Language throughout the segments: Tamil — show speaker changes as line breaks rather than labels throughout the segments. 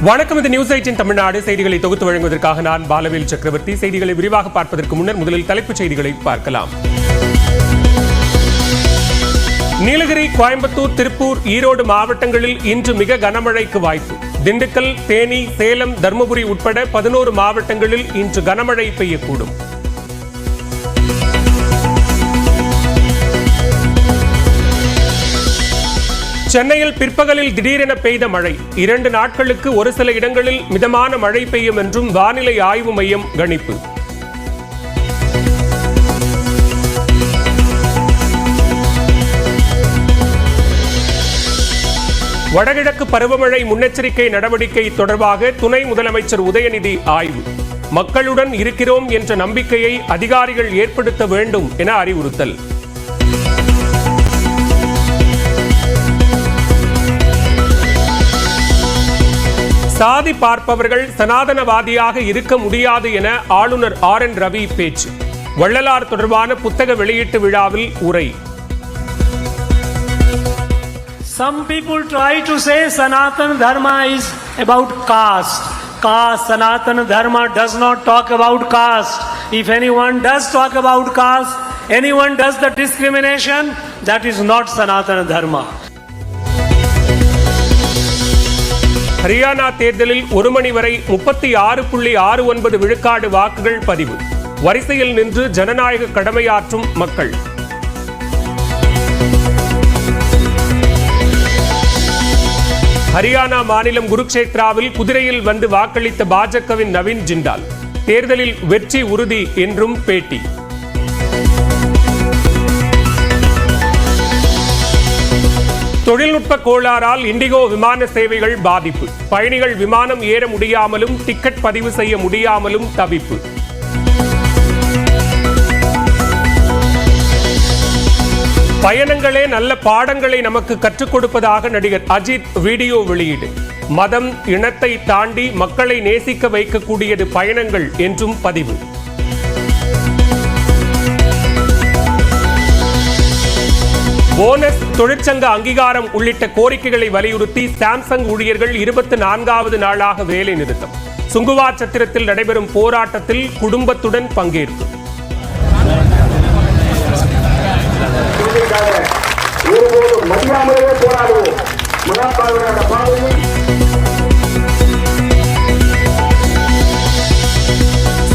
வணக்கம். இது நியூஸ் 18 தமிழ்நாடு செய்திகளை தொகுத்து வழங்குவதற்காக நான் பாலவேல் சக்கரவர்த்தி. செய்திகளை விரிவாக பார்ப்பதற்கு முன்னர் முதலில் தலைப்புச் செய்திகளை பார்க்கலாம். நீலகிரி, கோயம்புத்தூர், திருப்பூர், ஈரோடு மாவட்டங்களில் இன்று மிக கனமழைக்கு வாய்ப்பு. திண்டுக்கல், தேனி, சேலம், தருமபுரி உட்பட 11 மாவட்டங்களில் இன்று கனமழை பெய்யக்கூடும். சென்னையில் பிற்பகலில் திடீரென பெய்த மழை. 2 நாட்களுக்கு ஒரு சில இடங்களில் மிதமான மழை பெய்யும் என்றும் வானிலை ஆய்வு மையம் கணிப்பு. வடகிழக்கு பருவமழை முன்னெச்சரிக்கை நடவடிக்கை தொடர்பாக துணை முதலமைச்சர் உதயநிதி ஆய்வு. மக்களுடன் இருக்கிறோம் என்ற நம்பிக்கையை அதிகாரிகள் ஏற்படுத்த வேண்டும் என அறிவுறுத்தல். சாதி பார்ப்பவர்கள் சனாதனவாதியாக இருக்க முடியாது என ஆளுநர் RN ரவி பேச்சு. வள்ளலார் தொடர்பான புத்தக வெளியீட்டு விழாவில் உரை.
Some people try to say Sanatana Dharma is about caste. Sanatana Dharma does not talk about caste. If anyone does talk about caste, anyone does the discrimination, that is not Sanatana Dharma.
Haryana தேர்தலில் 1 மணி வரை 36.69 விழுக்காடு வாக்குகள் பதிவு. வரிசையில் நின்று ஜனநாயக கடமையாற்றும் மக்கள். ஹரியானா மாநிலம் குருக்ஷேத்ராவில் குதிரையில் வந்து வாக்களித்த பாஜகவின் நவீன் ஜிண்டால் தேர்தலில் வெற்றி உறுதி என்றும் பேட்டி. தொழில்நுட்ப கோளாறால் இண்டிகோ விமான சேவைகள் பாதிப்பு. பயணிகள் விமானம் ஏற முடியாமலும் டிக்கெட் பதிவு செய்ய முடியாமலும் தவிப்பு. பயணங்களே நல்ல பாடங்களை நமக்கு கற்றுக் கொடுப்பதாக நடிகர் அஜித் வீடியோ வெளியீடு. மதம், இனத்தை தாண்டி மக்களை நேசிக்க வைக்கக்கூடியது பயணங்கள் என்றும் பதிவு. போனஸ், தொழிற்சங்க அங்கீகாரம் உள்ளிட்ட கோரிக்கைகளை வலியுறுத்தி சாம்சங் ஊழியர்கள் 24வது நாளாக வேலை நிறுத்தம். சுங்குவா சத்திரத்தில் நடைபெறும் போராட்டத்தில் குடும்பத்துடன் பங்கேற்பு.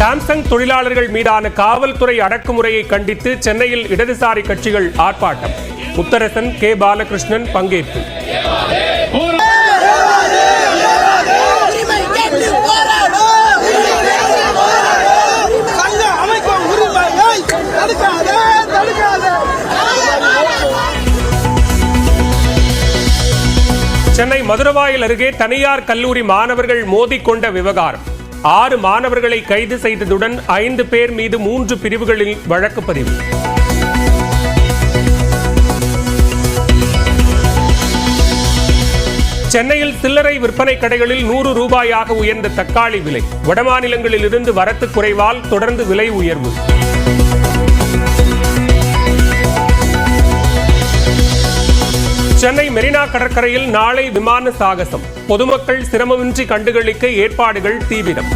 சாம்சங் தொழிலாளர்கள் மீதான காவல்துறை அடக்குமுறையை கண்டித்து சென்னையில் இடதுசாரி கட்சிகள் ஆர்ப்பாட்டம். முத்தரசன், கே. பாலகிருஷ்ணன் பங்கேற்பு. சென்னை மதுரவாயல் அருகே தனியார் கல்லூரி மாணவர்கள் மோதிக்கொண்ட விவகாரம். 6 மாணவர்களை கைது செய்ததுடன் 5 பேர் மீது 3 பிரிவுகளில் வழக்கு பதிவு. சென்னையில் சில்லறை விற்பனை கடைகளில் 100 ரூபாயாக உயர்ந்த தக்காளி விலை. வடமாநிலங்களில் இருந்து வரத்து குறைவால் தொடர்ந்து விலை உயர்வு. சென்னை மெரினா கடற்கரையில் நாளை விமான சாகசம். பொதுமக்கள் சிரமமின்றி கண்டுகளிக்க ஏற்பாடுகள் தீவிரம்.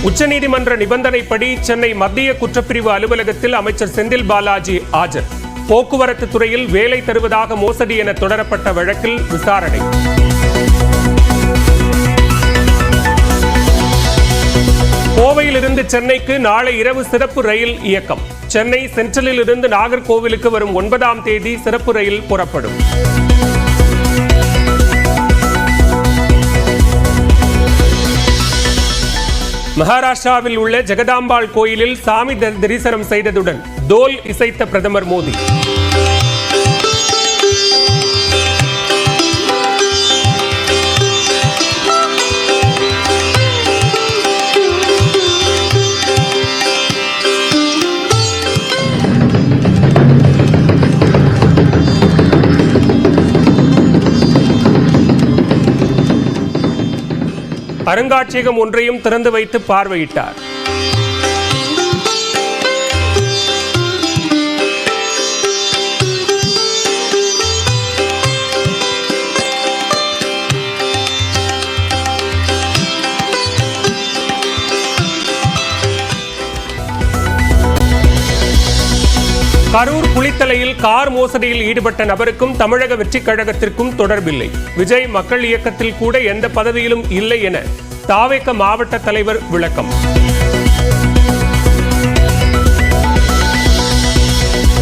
உச்சநீதிமன்ற நிபந்தனைப்படி சென்னை மத்திய குற்றப்பிரிவு அலுவலகத்தில் அமைச்சர் செந்தில் பாலாஜி ஆஜர். போக்குவரத்து துறையில் வேலை தருவதாக மோசடி என தொடரப்பட்ட வழக்கில் விசாரணை. கோவையிலிருந்து சென்னைக்கு நாளை இரவு சிறப்பு ரயில் இயக்கம். சென்னை சென்ட்ரலில் இருந்து நாகர்கோவிலுக்கு வரும் 9ஆம் தேதி சிறப்பு ரயில் புறப்படும். மகாராஷ்டிராவில் உள்ள ஜெகதாம்பாள் கோயிலில் சாமி தரிசனம் செய்ததுடன் தோல் இசைத்த பிரதமர் மோடி. அருங்காட்சியகம் ஒன்றையும் திறந்து வைத்து பார்வையிட்டார். கரூர் புலித்தலையில் கார் மோசடியில் ஈடுபட்ட நபருக்கும் தமிழக வெற்றிக் கழகத்திற்கும் தொடர்பில்லை. விஜய் மக்கள் இயக்கத்தில் கூட எந்த பதவியிலும் இல்லை என தாவேக மாவட்ட தலைவர் விளக்கம்.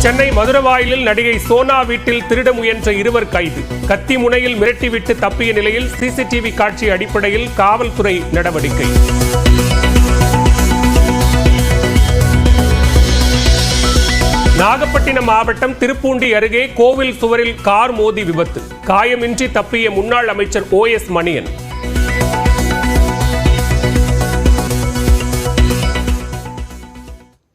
சென்னை மதுரவாயிலில் நடிகை சோனா வீட்டில் திருட முயன்ற இருவர் கைது. கத்தி முனையில் மிரட்டிவிட்டு தப்பிய நிலையில் சிசிடிவி காட்சி அடிப்படையில் காவல்துறை நடவடிக்கை. நாகப்பட்டினம் மாவட்டம் திருப்பூண்டி அருகே கோவில் சுவரில் கார் மோதி விபத்து. காயமின்றி தப்பிய முன்னாள் அமைச்சர் OS மணியன்.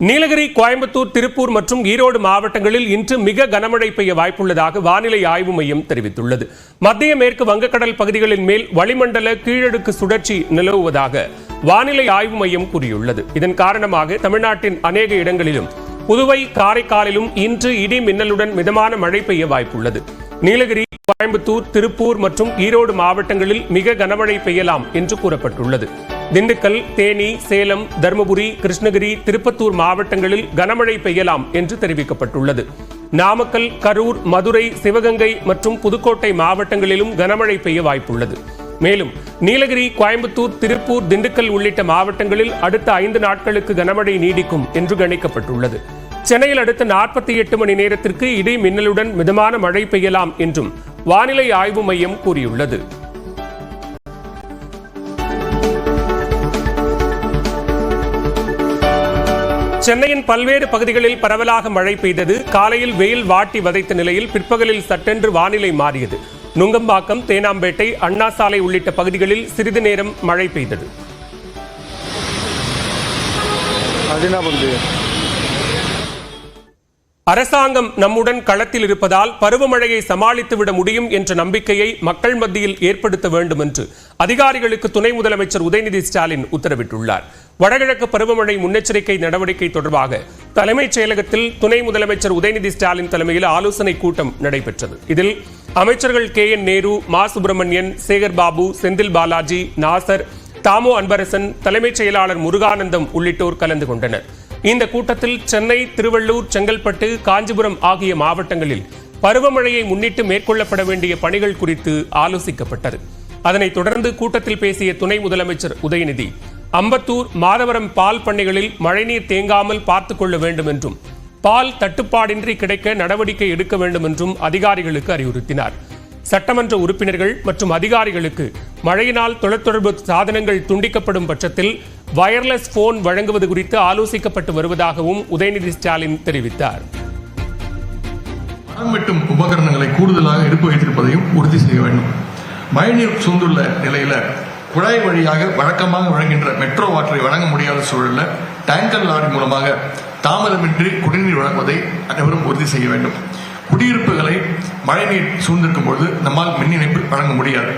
நீலகிரி, கோயம்புத்தூர், திருப்பூர் மற்றும் ஈரோடு மாவட்டங்களில் இன்று மிக கனமழை பெய்ய வாய்ப்புள்ளதாக வானிலை ஆய்வு மையம் தெரிவித்துள்ளது. மத்திய மேற்கு வங்கக்கடல் பகுதிகளின் மேல் வளிமண்டல கீழடுக்கு சுழற்சி நிலவுவதாக வானிலை ஆய்வு மையம் கூறியுள்ளது. இதன் காரணமாக தமிழ்நாட்டின் அநேக இடங்களிலும் புதுவை, காரைக்காலிலும் இன்று இடி மின்னலுடன் மிதமான மழை பெய்ய வாய்ப்புள்ளது. நீலகிரி, கோயம்புத்தூர், திருப்பூர் மற்றும் ஈரோடு மாவட்டங்களில் மிக கனமழை பெய்யலாம் என்று கூறப்பட்டுள்ளது. திண்டுக்கல், தேனி, சேலம், தருமபுரி, கிருஷ்ணகிரி, திருப்பத்தூர் மாவட்டங்களில் கனமழை பெய்யலாம் என்று தெரிவிக்கப்பட்டுள்ளது. நாமக்கல், கரூர், மதுரை, சிவகங்கை மற்றும் புதுக்கோட்டை மாவட்டங்களிலும் கனமழை பெய்ய வாய்ப்புள்ளது. மேலும் நீலகிரி, கோயம்புத்தூர், திருப்பூர், திண்டுக்கல் உள்ளிட்ட மாவட்டங்களில் அடுத்த 5 நாட்களுக்கு கனமழை நீடிக்கும் என்று கணிக்கப்பட்டுள்ளது. சென்னையில் அடுத்த 48 மணி நேரத்திற்கு இடி மின்னலுடன் மிதமான மழை பெய்யலாம் என்றும் வானிலை ஆய்வு மையம் கூறியுள்ளது. சென்னையின் பல்வேறு பகுதிகளில் பரவலாக மழை பெய்தது. காலையில் வெயில் வாட்டி வதைத்த நிலையில் பிற்பகலில் சட்டென்று வானிலை மாறியது. நுங்கம்பாக்கம், தேனாம்பேட்டை, அண்ணா சாலை உள்ளிட்ட பகுதிகளில் சிறிது நேரம் மழை பெய்தது. அரசாங்கம் நம்முடன் களத்தில் இருப்பதால் பருவமழையை சமாளித்துவிட முடியும் என்ற நம்பிக்கையை மக்கள் மத்தியில் ஏற்படுத்த வேண்டும் என்று அதிகாரிகளுக்கு துணை முதலமைச்சர் உதயநிதி ஸ்டாலின் உத்தரவிட்டுள்ளார். வடகிழக்கு பருவமழை முன்னெச்சரிக்கை நடவடிக்கை தொடர்பாக தலைமைச் செயலகத்தில் துணை முதலமைச்சர் உதயநிதி ஸ்டாலின் தலைமையில் ஆலோசனை கூட்டம் நடைபெற்றது. இதில் அமைச்சர்கள் KN நேரு, மா சுப்பிரமணியன், சேகர் பாபு, செந்தில் பாலாஜி, நாசர், தாமோ அன்பரசன், தலைமைச் செயலாளர் முருகானந்தம் உள்ளிட்டோர் கலந்து கொண்டனர். இந்த கூட்டத்தில் சென்னை, திருவள்ளூர், செங்கல்பட்டு, காஞ்சிபுரம் ஆகிய மாவட்டங்களில் பருவமழையை முன்னிட்டு மேற்கொள்ளப்பட வேண்டிய பணிகள் குறித்து ஆலோசிக்கப்பட்டது. அதனைத் தொடர்ந்து கூட்டத்தில் பேசிய துணை முதலமைச்சர் உதயநிதி, அம்பத்தூர், மாதவரம் பால் பண்ணைகளில் மழைநீர் தேங்காமல் பார்த்துக் கொள்ள வேண்டும் என்றும் பால் தட்டுப்பாடின்றி கிடைக்க நடவடிக்கை எடுக்க வேண்டும் என்றும் அதிகாரிகளுக்கு அறிவுறுத்தினார். சட்டமன்ற உறுப்பினர்கள் மற்றும் அதிகாரிகளுக்கு மழையினால் தொலைத்தொடர்பு சாதனங்கள் துண்டிக்கப்படும் பட்சத்தில் வயர்லெஸ் போன் வழங்குவது குறித்து ஆலோசிக்கப்பட்டு வருவதாகவும் உதயநிதி ஸ்டாலின் தெரிவித்தார்.
மரம் வெட்டும் உபகரணங்களை கூடுதலாக இருப்பு வைத்திருப்பதையும் உறுதி செய்ய வேண்டும். மழைநீர் சூழ்ந்துள்ள நிலையில குழாய் வழியாக வழக்கமாக வழங்குகின்ற மெட்ரோ வாட்டரை வழங்க முடியாத சூழலில் டேங்கர் லாரி மூலமாக தாமதமின்றி குடிநீர் வழங்குவதை அனைவரும் உறுதி செய்ய வேண்டும். குடியிருப்புகளை மழைநீர் சூழ்ந்திருக்கும் பொழுது நம்மால் மின் இணைப்பு வழங்க முடியாது.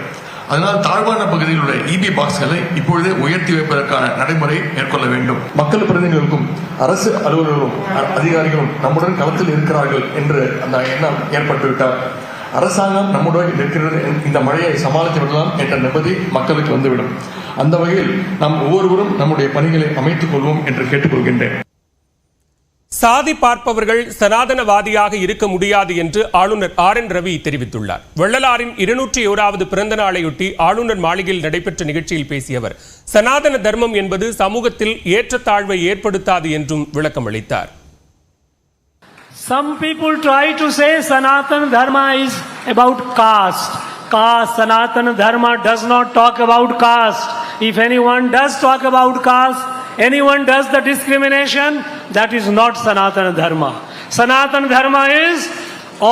அதனால் தாழ்வான பகுதியில் உள்ள EB பாக்ஸ்களை இப்பொழுதே உயர்த்தி வைப்பதற்கான நடைமுறை மேற்கொள்ள வேண்டும். மக்கள் பிரதிநிதிகளுக்கும் அரசு அலுவலர்களும் அதிகாரிகளும் நம்முடன் களத்தில் இருக்கிறார்கள் என்று அந்த எண்ணம் ஏற்பட்டுவிட்டார். அரசாங்கம் நம்முடன் இருக்கிறது, இந்த மழையை சமாளித்து விடலாம் என்ற நிம்மதி மக்களுக்கு வந்துவிடும். அந்த வகையில் நாம் ஒவ்வொருவரும் நம்முடைய பணிகளை அமைத்துக் கொள்வோம் என்று கேட்டுக்கொள்கின்றேன்.
சாதி பார்ப்பவர்கள் சனாதனவாதியாக இருக்க முடியாது என்று ஆளுநர் RN ரவி தெரிவித்துள்ளார். வள்ளலாரின் 201வது பிறந்த நாளையொட்டி ஆளுநர் மாளிகையில் நடைபெற்ற நிகழ்ச்சியில் பேசிய அவர், சனாதன தர்மம் என்பது சமூகத்தில் ஏற்றத்தாழ்வை ஏற்படுத்தாது என்றும் விளக்கம் அளித்தார்.
Some people try to say Sanatana Dharma is about caste. Sanatana Dharma does not talk about caste. If anyone does talk about caste, anyone does the discrimination, that is not Sanatana Dharma. Sanatana Dharma is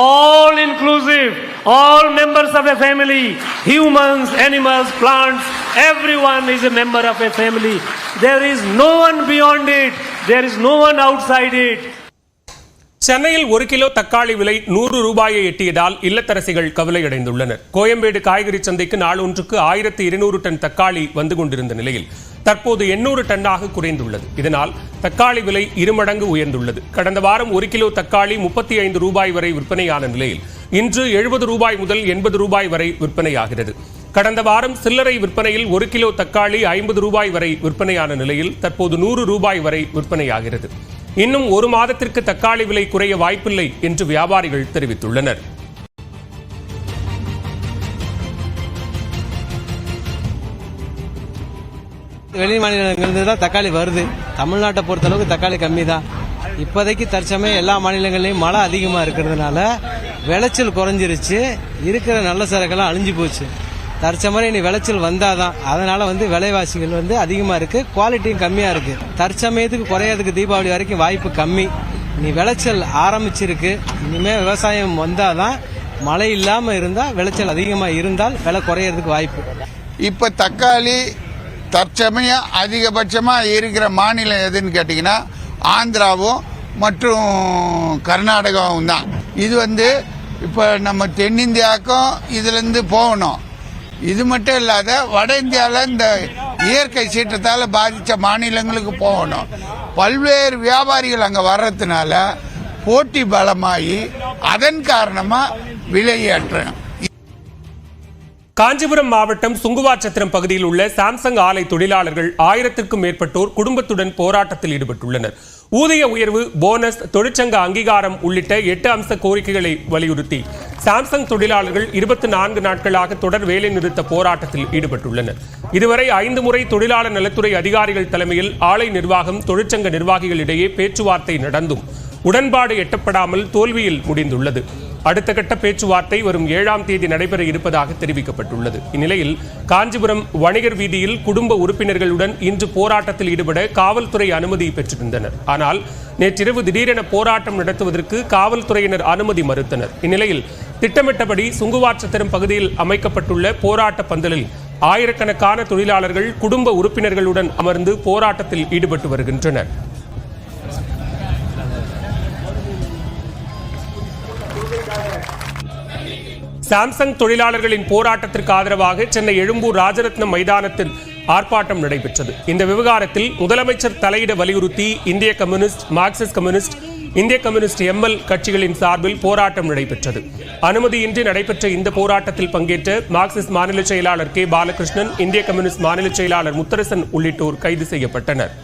all inclusive, all members of a family, humans, animals, plants, everyone is a member of a family. There is no one beyond it, there is no one outside it.
சென்னையில் 1 கிலோ தக்காளி விலை 100 ரூபாயை எட்டியதால் இல்லத்தரசிகள் கவலையடைந்துள்ளனர். கோயம்பேடு காய்கறி சந்தைக்கு நாள் ஒன்றுக்கு 1200 டன் தக்காளி வந்து கொண்டிருந்த நிலையில் தற்போது 800 டன்னாக குறைந்துள்ளது. இதனால் தக்காளி விலை 2 மடங்கு உயர்ந்துள்ளது. கடந்த வாரம் 1 கிலோ தக்காளி 35 ரூபாய் வரை விற்பனையான நிலையில் இன்று 70 ரூபாய் முதல் 80 ரூபாய் வரை விற்பனையாகிறது. கடந்த வாரம் சில்லறை விற்பனையில் 1 கிலோ தக்காளி 50 ரூபாய் வரை விற்பனையான நிலையில் தற்போது 100 ரூபாய் வரை விற்பனையாகிறது. இன்னும் 1 மாதத்திற்கு தக்காளி விலை குறைய வாய்ப்பில்லை என்று வியாபாரிகள் தெரிவித்துள்ளனர்.
வெளி மாநிலங்களிலிருந்து தான் தக்காளி வருது. தமிழ்நாட்டை பொறுத்தளவுக்கு தக்காளி கம்மி தான். இப்போதைக்கு தற்சமயம் எல்லா மாநிலங்கள்லையும் மழை அதிகமாக இருக்கிறதுனால விளைச்சல் குறைஞ்சிருச்சு. இருக்கிற நல்ல சரக்கெல்லாம் அழிஞ்சு போச்சு. தற்சமயம் இனி விளைச்சல் வந்தாதான். அதனால விலைவாசிகள் அதிகமாக இருக்கு, குவாலிட்டியும் கம்மியாக இருக்கு. தற்சமயத்துக்கு குறையறதுக்கு தீபாவளி வரைக்கும் வாய்ப்பு கம்மி. இனி விளைச்சல் ஆரம்பிச்சிருக்கு. இனிமே விவசாயம் வந்தாதான். மழை இல்லாமல் இருந்தால் விளைச்சல் அதிகமாக இருந்தால் விலை குறையறதுக்கு வாய்ப்பு.
இப்போ தக்காளி தற்சமயம் அதிகபட்சமாக இருக்கிற மாநிலம் எதுன்னு கேட்டிங்கன்னா ஆந்திராவும் மற்றும் கர்நாடகாவும் தான். இது இப்போ நம்ம தென்னிந்தியாவுக்கும் இதுலேருந்து போகணும். இது மட்டும் இல்லாத வட இந்தியாவில் இந்த இயற்கை சீற்றத்தால் பாதித்த மாநிலங்களுக்கு போகணும். பல்வேறு வியாபாரிகள் அங்கே வர்றதுனால போட்டி பலமாகி அதன் காரணமாக விலையேற்றம்.
காஞ்சிபுரம் மாவட்டம் சுங்குவாச்சத்திரம் பகுதியில் உள்ள சாம்சங் ஆலை தொழிலாளர்கள் 1000க்கும் மேற்பட்டோர் குடும்பத்துடன் போராட்டத்தில் ஈடுபட்டுள்ளனர். ஊதிய உயர்வு, போனஸ், தொழிற்சங்க அங்கீகாரம் உள்ளிட்ட 8 அம்ச கோரிக்கைகளை வலியுறுத்தி சாம்சங் தொழிலாளர்கள் 24 நாட்களாக தொடர் வேலைநிறுத்த போராட்டத்தில் ஈடுபட்டுள்ளனர். இதுவரை 5 முறை தொழிலாளர் நலத்துறை அதிகாரிகள் தலைமையில் ஆலை நிர்வாகம், தொழிற்சங்க நிர்வாகிகளிடையே பேச்சுவார்த்தை நடந்தும் உடன்பாடு எட்டப்படாமல் தோல்வியில் முடிந்துள்ளது. அடுத்த கட்ட பேச்சுவார்த்தை வரும் 7ஆம் தேதி நடைபெற இருப்பதாக தெரிவிக்கப்பட்டுள்ளது. இந்நிலையில் காஞ்சிபுரம் வணிகர் வீதியில் குடும்ப உறுப்பினர்களுடன் இன்று போராட்டத்தில் ஈடுபட காவல்துறை அனுமதி பெற்றிருந்தனர். ஆனால் நேற்றிரவு திடீரென போராட்டம் நடத்துவதற்கு காவல்துறையினர் அனுமதி மறுத்தனர். இந்நிலையில் திட்டமிட்டபடி சுங்குவாச்சத்திரம் பகுதியில் அமைக்கப்பட்டுள்ள போராட்ட பந்தலில் ஆயிரக்கணக்கான தொழிலாளர்கள் குடும்ப உறுப்பினர்களுடன் அமர்ந்து போராட்டத்தில் ஈடுபட்டு வருகின்றனர். சாம்சங் தொழிலாளர்களின் போராட்டத்திற்கு ஆதரவாக சென்னை எழும்பூர் ராஜரத்னம் மைதானத்தில் ஆர்ப்பாட்டம் நடைபெற்றது. இந்த விவகாரத்தில் முதலமைச்சர் தலையிட வலியுறுத்தி இந்திய கம்யூனிஸ்ட், மார்க்சிஸ்ட் கம்யூனிஸ்ட், இந்திய கம்யூனிஸ்ட் எம்எல் கட்சிகளின் சார்பில் போராட்டம் நடைபெற்றது. அனுமதியின்றி நடைபெற்ற இந்த போராட்டத்தில் பங்கேற்ற மார்க்சிஸ்ட் மாநில செயலாளர் கே பாலகிருஷ்ணன், இந்திய கம்யூனிஸ்ட் மாநில செயலாளர் முத்தரசன் உள்ளிட்டோர் கைது செய்யப்பட்டனர்.